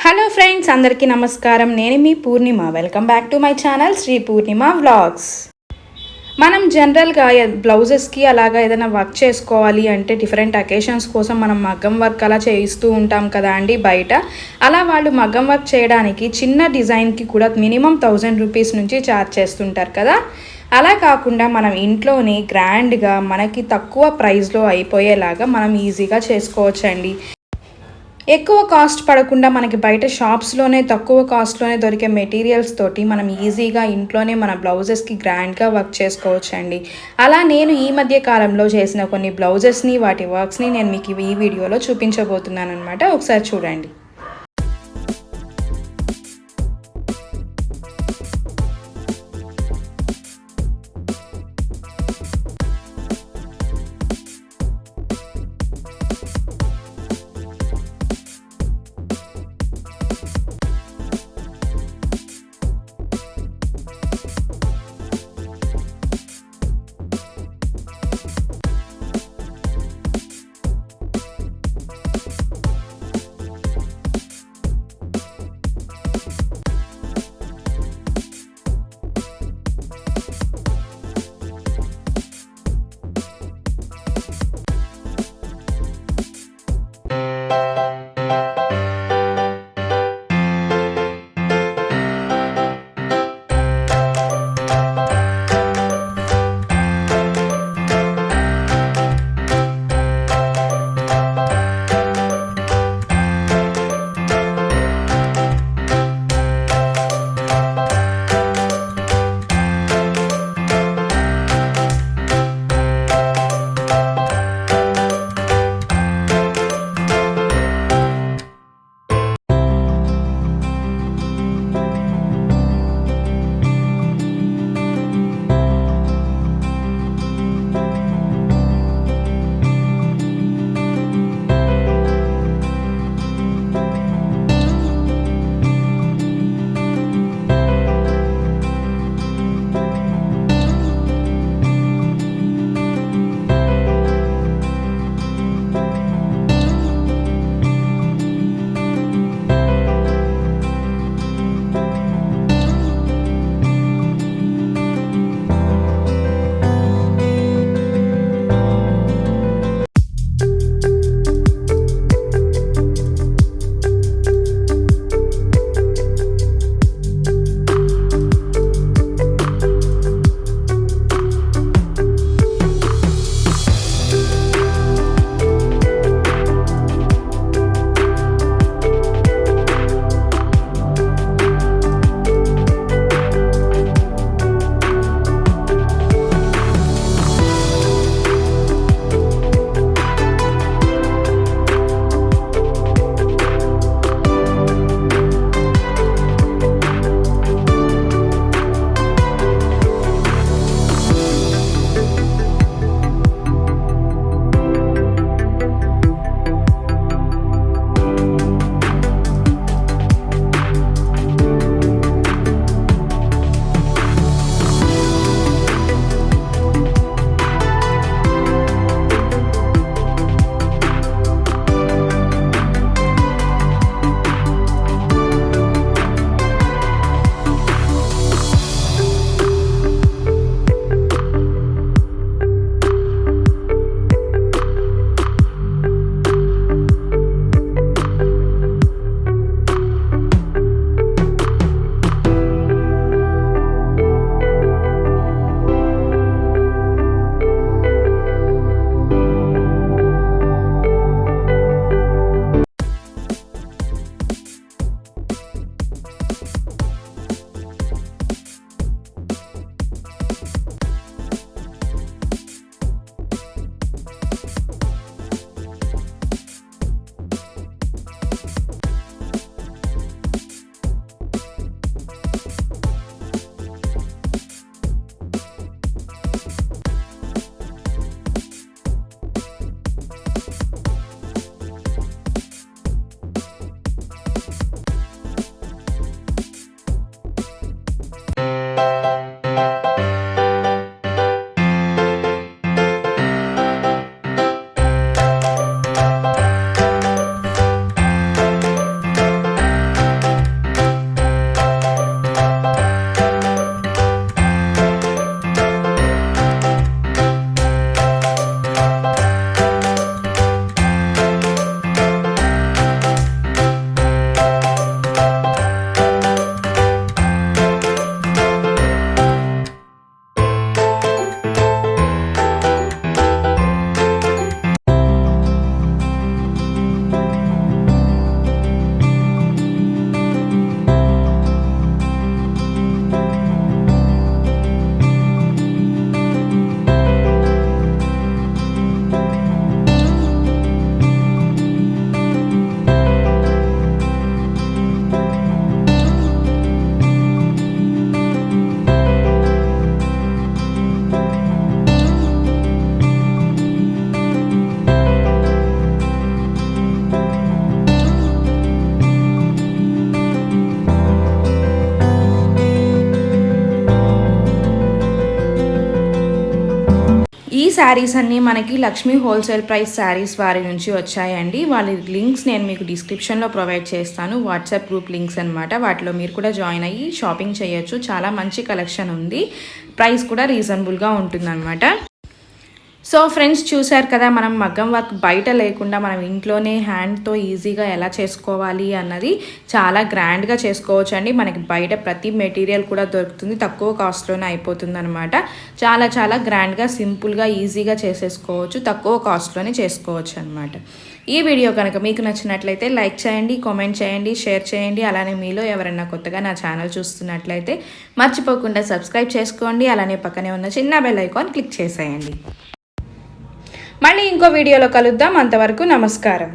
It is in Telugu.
హలో ఫ్రెండ్స్, అందరికీ నమస్కారం. నేను మీ Purnima. Welcome back to my channel Sripurnima vlogs. మనం జనరల్గా బ్లౌజెస్కి అలాగా ఏదైనా వర్క్ చేసుకోవాలి అంటే డిఫరెంట్ అకేషన్స్ కోసం మనం మగ్గం వర్క్ అలా చేయిస్తూ ఉంటాం కదా అండి బయట. అలా వాళ్ళు మగ్గం వర్క్ చేయడానికి చిన్న డిజైన్కి కూడా మినిమం 1000 రూపీస్ నుంచి ఛార్జ్ చేస్తుంటారు కదా. అలా కాకుండా మనం ఇంట్లోనే గ్రాండ్గా మనకి తక్కువ ప్రైస్లో అయిపోయేలాగా మనం ఈజీగా చేసుకోవచ్చండి. ఎక్కువ కాస్ట్ పడకుండా మనకి బయట షాప్స్లోనే తక్కువ కాస్ట్లోనే దొరికే మెటీరియల్స్ తోటి మనం ఈజీగా ఇంట్లోనే మన బ్లౌజెస్కి గ్రాండ్గా వర్క్ చేసుకోవచ్చండి. అలా నేను ఈ మధ్య కాలంలో చేసిన కొన్ని బ్లౌజెస్ని, వాటి వర్క్స్ని నేను మీకు ఈ వీడియోలో చూపించబోతున్నాను అనమాట. ఒకసారి చూడండి. శారీస్ అన్నీ మనకి లక్ష్మీ హోల్సేల్ ప్రైస్ శారీస్ వారి నుంచి వచ్చాయండి. వాళ్ళ లింక్స్ నేను మీకు డిస్క్రిప్షన్లో ప్రొవైడ్ చేస్తాను. వాట్సాప్ గ్రూప్ లింక్స్ అనమాట. వాటిలో మీరు కూడా జాయిన్ అయ్యి షాపింగ్ చేయొచ్చు. చాలా మంచి కలెక్షన్ ఉంది. ప్రైస్ కూడా రీజనబుల్గా ఉంటుందన్నమాట. సో ఫ్రెండ్స్, చూశారు కదా, మనం మగ్గం వర్క్ బయట లేకుండా మనం ఇంట్లోనే హ్యాండ్తో ఈజీగా ఎలా చేసుకోవాలి అన్నది చాలా గ్రాండ్గా చేసుకోవచ్చు అండి. మనకి బయట ప్రతి మెటీరియల్ కూడా దొరుకుతుంది, తక్కువ కాస్ట్లోనే అయిపోతుంది అనమాట. చాలా చాలా గ్రాండ్గా సింపుల్గా ఈజీగా చేసేసుకోవచ్చు, తక్కువ కాస్ట్లోనే చేసుకోవచ్చు అనమాట. ఈ వీడియో కనుక మీకు నచ్చినట్లయితే లైక్ చేయండి, కామెంట్ చేయండి, షేర్ చేయండి. అలానే మీలో ఎవరైనా కొత్తగా నా ఛానల్ చూస్తున్నట్లయితే మర్చిపోకుండా సబ్స్క్రైబ్ చేసుకోండి. అలానే పక్కనే ఉన్న చిన్న బెల్ ఐకాన్ క్లిక్ చేసేయండి. మళ్ళీ ఇంకో వీడియోలో కలుద్దాం. అంతవరకు నమస్కారం.